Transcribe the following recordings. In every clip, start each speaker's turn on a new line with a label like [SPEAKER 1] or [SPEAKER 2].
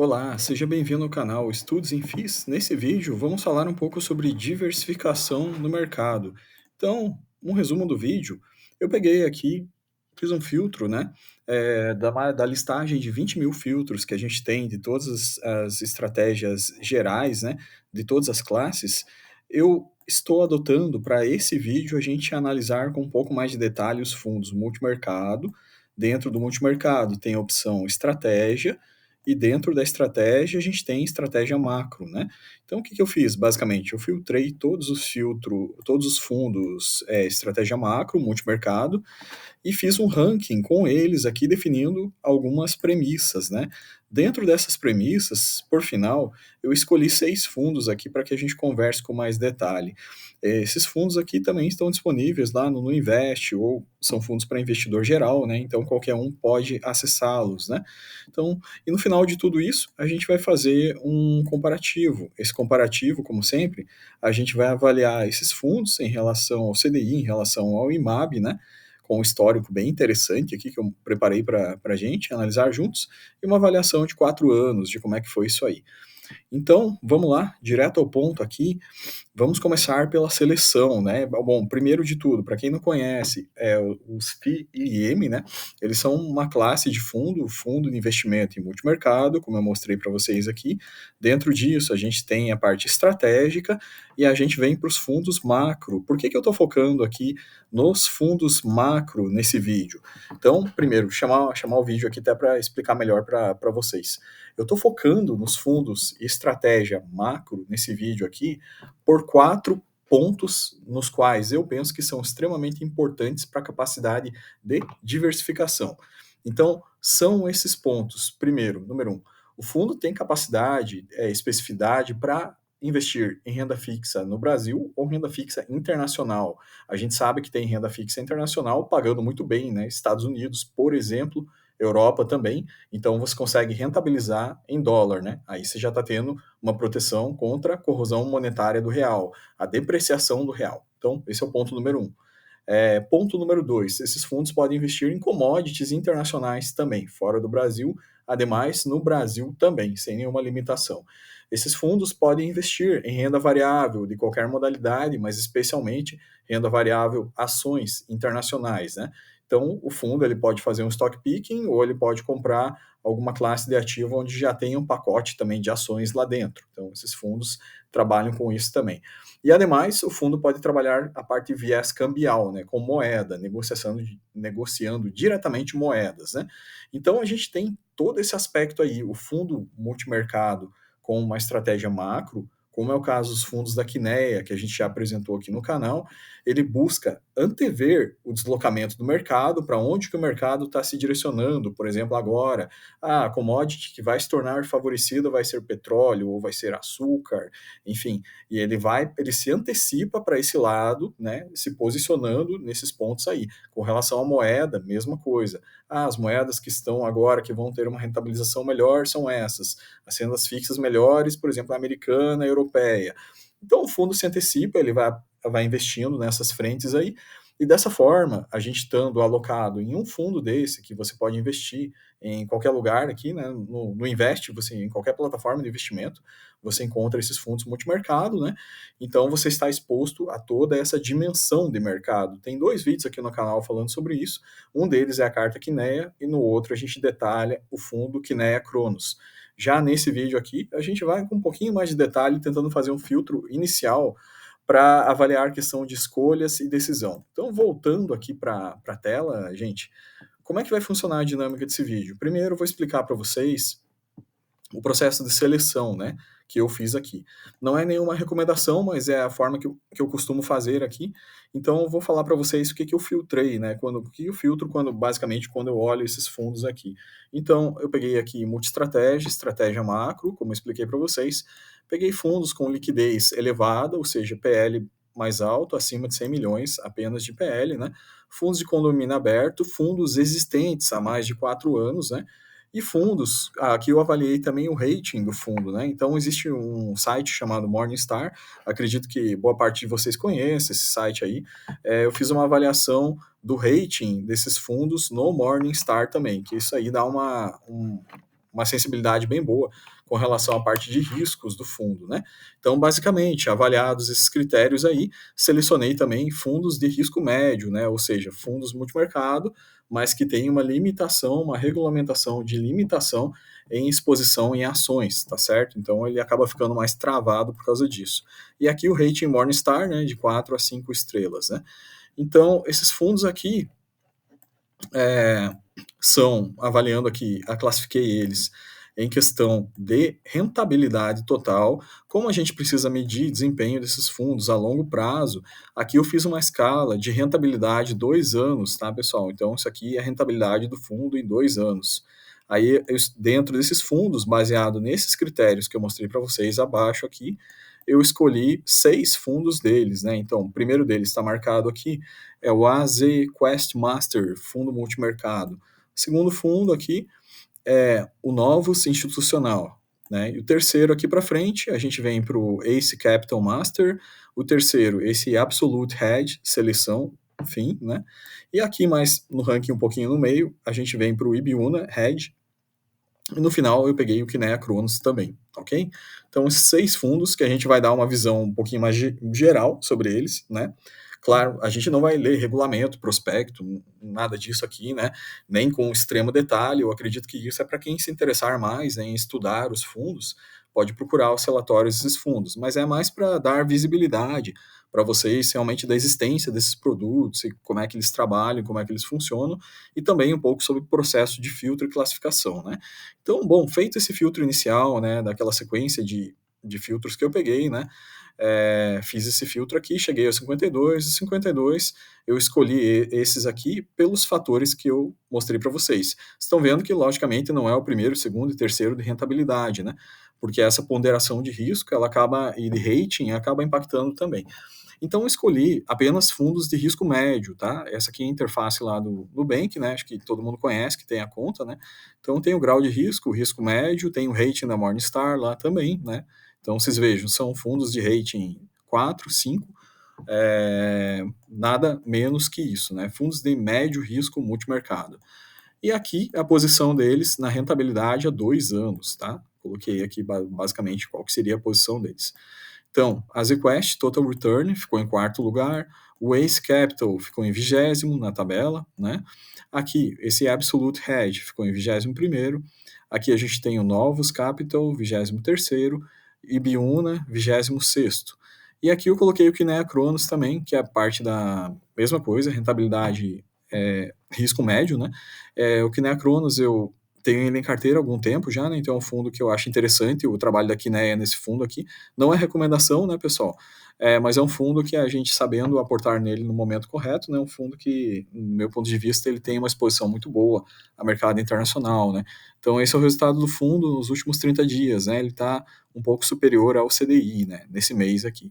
[SPEAKER 1] Olá, seja bem-vindo ao canal Estudos em FIIs. Nesse vídeo, vamos falar um pouco sobre diversificação no mercado. Então, um resumo do vídeo, eu peguei aqui, fiz um filtro, né, da listagem de 20 mil filtros que a gente tem de todas as estratégias gerais, né, de todas as classes. Eu estou adotando para esse vídeo a gente analisar com um pouco mais de detalhe os fundos multimercado. Dentro do multimercado tem a opção estratégia, e dentro da estratégia, a gente tem estratégia macro, né? Então, o que que eu fiz, basicamente? Eu filtrei todos os fundos, estratégia macro, multimercado, e fiz um ranking com eles aqui definindo algumas premissas, né? Dentro dessas premissas, por final, eu escolhi 6 fundos aqui para que a gente converse com mais detalhe. Esses fundos aqui também estão disponíveis lá no Invest, ou são fundos para investidor geral, né? Então qualquer um pode acessá-los, né? Então, e no final de tudo isso, a gente vai fazer um comparativo. Esse comparativo, como sempre, a gente vai avaliar esses fundos em relação ao CDI, em relação ao IMAB, né? Com um histórico bem interessante aqui que eu preparei para a gente analisar juntos, e uma avaliação de 4 anos de como é que foi isso aí. Então, vamos lá, direto ao ponto aqui. Vamos começar pela seleção, né? Bom, primeiro de tudo, para quem não conhece, os FI e IM, né? Eles são uma classe de fundo de investimento em multimercado, como eu mostrei para vocês aqui. Dentro disso, a gente tem a parte estratégica e a gente vem para os fundos macro. Por que eu estou focando aqui nos fundos macro nesse vídeo? Então, primeiro, chamar o vídeo aqui até para explicar melhor para vocês. Eu estou focando nos fundos estratégia macro nesse vídeo aqui por 4 pontos nos quais eu penso que são extremamente importantes para a capacidade de diversificação. Então, são esses pontos. Primeiro, número um, o fundo tem capacidade, especificidade para investir em renda fixa no Brasil ou renda fixa internacional. A gente sabe que tem renda fixa internacional pagando muito bem, né? Estados Unidos, por exemplo, Europa também, então você consegue rentabilizar em dólar, né? Aí você já está tendo uma proteção contra a corrosão monetária do real, a depreciação do real. Então, esse é o ponto número um. Ponto número dois, esses fundos podem investir em commodities internacionais também, fora do Brasil, ademais no Brasil também, sem nenhuma limitação. Esses fundos podem investir em renda variável de qualquer modalidade, mas especialmente renda variável ações internacionais, né? Então, o fundo ele pode fazer um stock picking ou ele pode comprar alguma classe de ativo onde já tem um pacote também de ações lá dentro. Então, esses fundos trabalham com isso também. E, ademais, o fundo pode trabalhar a parte viés cambial, né, com moeda, negociando diretamente moedas, né? Então, a gente tem todo esse aspecto aí, o fundo multimercado com uma estratégia macro, como é o caso dos fundos da Quineia, que a gente já apresentou aqui no canal, ele busca antever o deslocamento do mercado, para onde que o mercado está se direcionando, por exemplo, agora, a commodity que vai se tornar favorecida vai ser petróleo ou vai ser açúcar, enfim, e ele se antecipa para esse lado, né, se posicionando nesses pontos aí. Com relação à moeda, mesma coisa. As moedas que estão agora, que vão ter uma rentabilização melhor, são essas. As rendas fixas melhores, por exemplo, a americana, a europeia. Então, o fundo se antecipa, ele vai investindo nessas frentes aí, e dessa forma, a gente estando alocado em um fundo desse, que você pode investir em qualquer lugar aqui, né, no Invest, você, em qualquer plataforma de investimento, você encontra esses fundos multimercado, né? Então você está exposto a toda essa dimensão de mercado. Tem 2 vídeos aqui no canal falando sobre isso. Um deles é a carta Quineia e no outro a gente detalha o fundo Quineia Cronos. Já nesse vídeo aqui, a gente vai com um pouquinho mais de detalhe, tentando fazer um filtro inicial para avaliar a questão de escolhas e decisão. Então, voltando aqui para a tela, gente, como é que vai funcionar a dinâmica desse vídeo? Primeiro, eu vou explicar para vocês o processo de seleção, né, que eu fiz aqui. Não é nenhuma recomendação, mas é a forma que eu costumo fazer aqui. Então, eu vou falar para vocês o que eu filtrei, né, o que eu filtro basicamente, quando eu olho esses fundos aqui. Então, eu peguei aqui multi-estratégia, estratégia macro, como eu expliquei para vocês. Peguei fundos com liquidez elevada, ou seja, PL mais alto, acima de 100 milhões apenas de PL, né? Fundos de condomínio aberto, fundos existentes há mais de 4 anos, né? E fundos, aqui eu avaliei também o rating do fundo, né? Então existe um site chamado Morningstar, acredito que boa parte de vocês conhece esse site aí. Eu fiz uma avaliação do rating desses fundos no Morningstar também, que isso aí dá uma uma sensibilidade bem boa com relação à parte de riscos do fundo, né? Então, basicamente, avaliados esses critérios aí, selecionei também fundos de risco médio, né? Ou seja, fundos multimercado, mas que têm uma limitação, uma regulamentação de limitação em exposição em ações, tá certo? Então ele acaba ficando mais travado por causa disso. E aqui o rating Morningstar, né, de 4 a 5 estrelas, né? Então, esses fundos aqui é, são, avaliando aqui, classifiquei eles em questão de rentabilidade total, como a gente precisa medir desempenho desses fundos a longo prazo, aqui eu fiz uma escala de rentabilidade 2 anos, tá, pessoal? Então, isso aqui é a rentabilidade do fundo em 2 anos. Aí, dentro desses fundos, baseado nesses critérios que eu mostrei para vocês abaixo aqui, eu escolhi 6 fundos deles, né? Então, o primeiro deles está marcado aqui, é o AZ Quest Master, fundo multimercado. O segundo fundo aqui é o Novus Institucional, né? E o terceiro aqui para frente, a gente vem para o Ace Capital Master, o terceiro, esse Absolute Hedge, seleção, fim, né? E aqui mais no ranking um pouquinho no meio, a gente vem para o Ibiúna Hedge, e no final eu peguei o Kinea Cronos também, ok? Então, esses 6 fundos que a gente vai dar uma visão um pouquinho mais geral sobre eles, né? Claro, a gente não vai ler regulamento, prospecto, nada disso aqui, né? Nem com extremo detalhe. Eu acredito que isso é para quem se interessar mais, né, em estudar os fundos, pode procurar os relatórios desses fundos, mas é mais para dar visibilidade para vocês realmente da existência desses produtos e como é que eles trabalham, como é que eles funcionam, e também um pouco sobre o processo de filtro e classificação, né? Então, bom, feito esse filtro inicial, né, daquela sequência de filtros que eu peguei, né, fiz esse filtro aqui, cheguei aos 52, e 52 eu escolhi esses aqui pelos fatores que eu mostrei para vocês. Estão vendo que, logicamente, não é o primeiro, segundo e terceiro de rentabilidade, né, porque essa ponderação de risco, ela acaba, e de rating, acaba impactando também. Então, eu escolhi apenas fundos de risco médio, tá? Essa aqui é a interface lá do Nubank, né? Acho que todo mundo conhece, que tem a conta, né? Então, tem o grau de risco, o risco médio, tem o rating da Morningstar lá também, né? Então, vocês vejam, são fundos de rating 4, 5, nada menos que isso, né? Fundos de médio risco multimercado. E aqui a posição deles na rentabilidade há 2 anos, tá? Coloquei aqui basicamente qual que seria a posição deles. Então, a ZQuest Total Return ficou em quarto lugar, o Ace Capital ficou em 20º na tabela, né? Aqui, esse Absolute Hedge ficou em 21º, aqui a gente tem o Novus Capital, 23º, Ibiúna, 26º. E aqui eu coloquei o Kinea Cronos também, que é a parte da mesma coisa, rentabilidade risco médio, né? O Kinea Cronos eu tenho ele em carteira há algum tempo já, né? Então é um fundo que eu acho interessante, o trabalho da Kinea nesse fundo aqui. Não é recomendação, né, pessoal? Mas é um fundo que a gente, sabendo aportar nele no momento correto, né, um fundo que, no meu ponto de vista, ele tem uma exposição muito boa a mercado internacional, né? Então esse é o resultado do fundo nos últimos 30 dias, né? Ele está um pouco superior ao CDI, né, nesse mês aqui,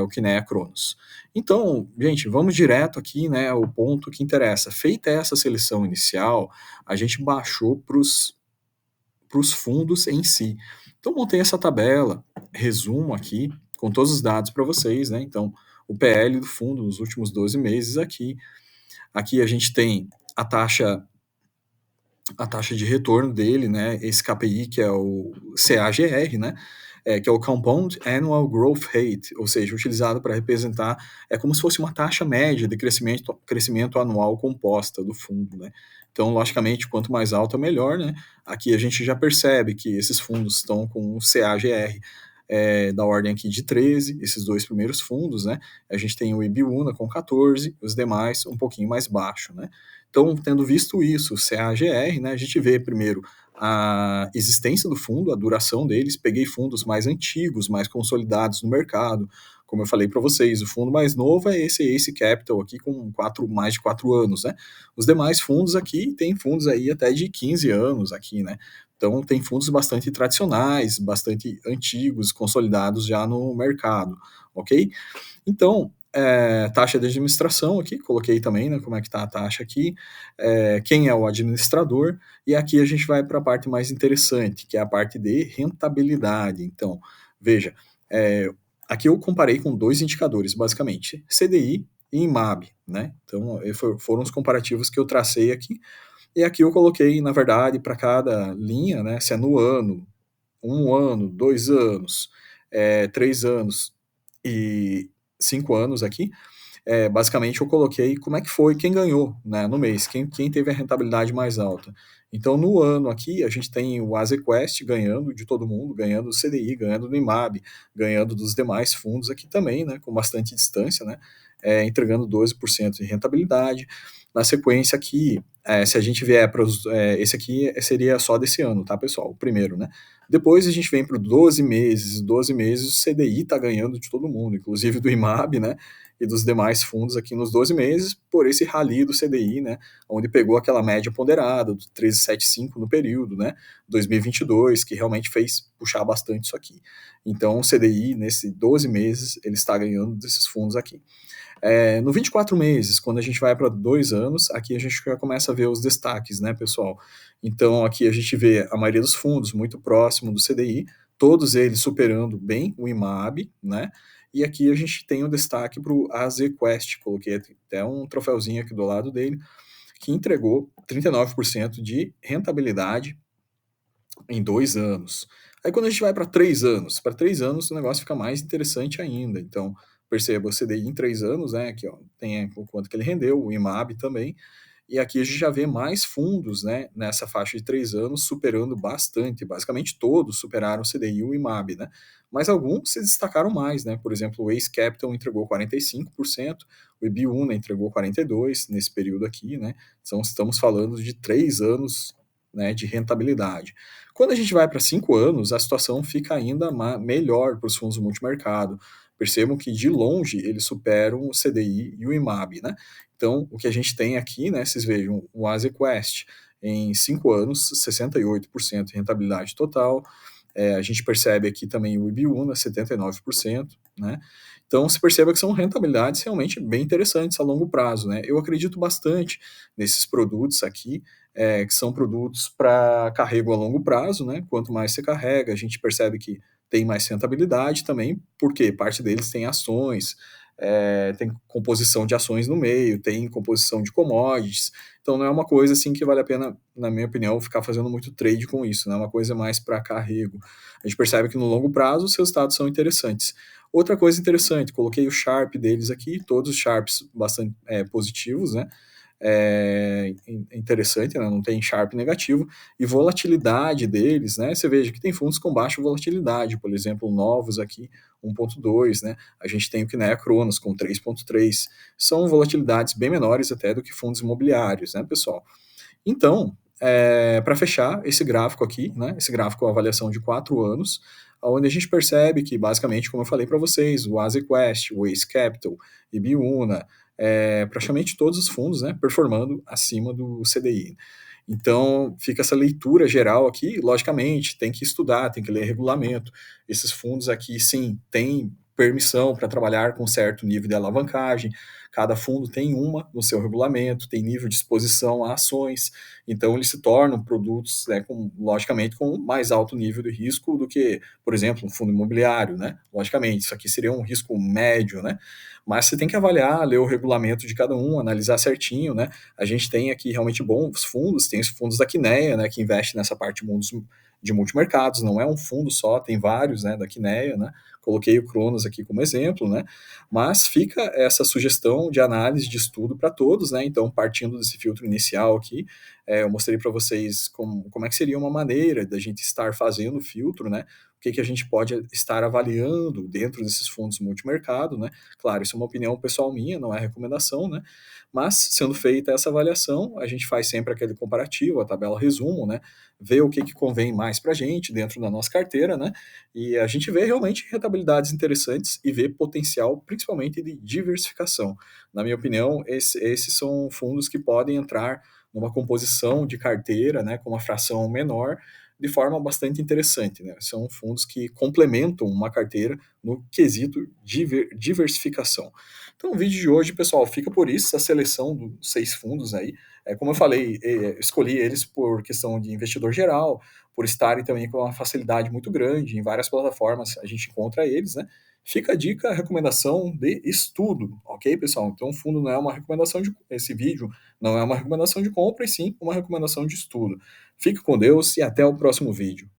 [SPEAKER 1] o Kinea Cronos. Então, gente, vamos direto aqui, né, ao ponto que interessa. Feita essa seleção inicial, a gente baixou para os fundos em si. Então, montei essa tabela, resumo aqui, com todos os dados para vocês, né? Então, o PL do fundo nos últimos 12 meses aqui. Aqui a gente tem a taxa de retorno dele, né? Esse KPI que é o CAGR, né? Que é o Compound Annual Growth Rate, ou seja, utilizado para representar, é como se fosse uma taxa média de crescimento anual composta do fundo, né? Então, logicamente, quanto mais alta, melhor, né? Aqui a gente já percebe que esses fundos estão com um CAGR da ordem aqui de 13, esses 2 primeiros fundos, né? A gente tem o Ibiúna com 14, os demais um pouquinho mais baixo, né? Então, tendo visto isso, o CAGR, né, a gente vê primeiro a existência do fundo, a duração deles. Peguei fundos mais antigos, mais consolidados no mercado. Como eu falei para vocês, o fundo mais novo é esse Ace Capital aqui com mais de 4 anos, né? Os demais fundos aqui tem fundos aí até de 15 anos aqui, né? Então tem fundos bastante tradicionais, bastante antigos, consolidados já no mercado, ok? Então, taxa de administração aqui, coloquei também, né, como é que está a taxa aqui, quem é o administrador, e aqui a gente vai para a parte mais interessante, que é a parte de rentabilidade. Então, veja, aqui eu comparei com 2 indicadores, basicamente, CDI e IMAB, né? Então, foram os comparativos que eu tracei aqui. E aqui eu coloquei, na verdade, para cada linha, né, se é no ano, 1 ano, 2 anos, 3 anos e 5 anos aqui, basicamente eu coloquei como é que foi, quem ganhou, né, no mês, quem teve a rentabilidade mais alta. Então, no ano aqui, a gente tem o Azequest ganhando de todo mundo, ganhando do CDI, ganhando do IMAB, ganhando dos demais fundos aqui também, né, com bastante distância, né, entregando 12% de rentabilidade. Na sequência aqui, se a gente vier para esse aqui seria só desse ano, tá, pessoal? O primeiro, né? Depois a gente vem para 12 meses o CDI está ganhando de todo mundo, inclusive do IMAB, né? E dos demais fundos aqui nos 12 meses, por esse rally do CDI, né? Onde pegou aquela média ponderada do 13,75 no período, né? 2022, que realmente fez puxar bastante isso aqui. Então, o CDI, nesse 12 meses, ele está ganhando desses fundos aqui. No 24 meses, quando a gente vai para 2 anos, aqui a gente já começa a ver os destaques, né, pessoal? Então, aqui a gente vê a maioria dos fundos muito próximo do CDI, todos eles superando bem o IMAB, né? E aqui a gente tem o destaque para o AZQuest, coloquei até um troféuzinho aqui do lado dele, que entregou 39% de rentabilidade em 2 anos. Aí quando a gente vai para 3 anos o negócio fica mais interessante ainda. Então, perceba o CDI em 3 anos, né? Aqui, ó, tem o quanto que ele rendeu, o IMAB também. E aqui a gente já vê mais fundos, né, nessa faixa de 3 anos, superando bastante. Basicamente todos superaram o CDI e o IMAB, né? Mas alguns se destacaram mais, né? Por exemplo, o Ace Capital entregou 45%, o Ibiúna entregou 42% nesse período aqui, né? Então estamos falando de 3 anos, né, de rentabilidade. Quando a gente vai para 5 anos, a situação fica ainda melhor para os fundos multimercado. Percebam que de longe eles superam o CDI e o IMAB, né? Então, o que a gente tem aqui, né, vocês vejam, o AZQuest em 5 anos, 68% de rentabilidade total. A gente percebe aqui também o Ibiúna, 79%, né? Então, se perceba que são rentabilidades realmente bem interessantes a longo prazo, né? Eu acredito bastante nesses produtos aqui, que são produtos para carrego a longo prazo, né? Quanto mais você carrega, a gente percebe que tem mais rentabilidade também, porque parte deles tem ações, tem composição de ações no meio, tem composição de commodities, então não é uma coisa assim que vale a pena, na minha opinião, ficar fazendo muito trade com isso, né? É uma coisa mais para carrego. A gente percebe que no longo prazo os resultados são interessantes. Outra coisa interessante, coloquei o Sharp deles aqui, todos os Sharps bastante positivos, né? Interessante, né? Não tem Sharp negativo, e volatilidade deles, né? Você veja que tem fundos com baixa volatilidade, por exemplo, novos aqui, 1,2, né? A gente tem o Kinea Cronos com 3,3, são volatilidades bem menores até do que fundos imobiliários, né, pessoal? Então, para fechar esse gráfico aqui, né? Esse gráfico é uma avaliação de 4 anos, onde a gente percebe que, basicamente, como eu falei para vocês, o AsiQuest, o Ace Capital, Ibiúna, praticamente todos os fundos, né, performando acima do CDI. Então, fica essa leitura geral aqui, logicamente, tem que estudar, tem que ler regulamento. Esses fundos aqui, sim, têm permissão para trabalhar com certo nível de alavancagem, cada fundo tem uma no seu regulamento, tem nível de exposição a ações, então eles se tornam produtos, né, logicamente, com mais alto nível de risco do que, por exemplo, um fundo imobiliário, né? Logicamente, isso aqui seria um risco médio, né? Mas você tem que avaliar, ler o regulamento de cada um, analisar certinho, né? A gente tem aqui realmente bons fundos, tem os fundos da Quineia, né, que investe nessa parte de multimercados, não é um fundo só, tem vários, né, da Quineia, né? Coloquei o Cronos aqui como exemplo, né? Mas fica essa sugestão de análise de estudo para todos, né? Então, partindo desse filtro inicial aqui, eu mostrei para vocês como é que seria uma maneira da gente estar fazendo o filtro, né? O que a gente pode estar avaliando dentro desses fundos multimercado, né? Claro, isso é uma opinião pessoal minha, não é recomendação, né? Mas, sendo feita essa avaliação, a gente faz sempre aquele comparativo, a tabela resumo, né? Vê o que convém mais para a gente dentro da nossa carteira, né? E a gente vê realmente rentabilidades interessantes e vê potencial, principalmente de diversificação. Na minha opinião, esses são fundos que podem entrar numa composição de carteira, né, com uma fração menor, de forma bastante interessante, né? São fundos que complementam uma carteira no quesito diversificação. Então, o vídeo de hoje, pessoal, fica por isso, a seleção dos 6 fundos aí. Como eu falei, escolhi eles por questão de investidor geral, por estarem também com uma facilidade muito grande, em várias plataformas a gente encontra eles, né? Fica a dica, a recomendação de estudo, ok, pessoal? Então, o fundo não é uma recomendação de esse vídeo não é uma recomendação de compra, e sim uma recomendação de estudo. Fique com Deus e até o próximo vídeo.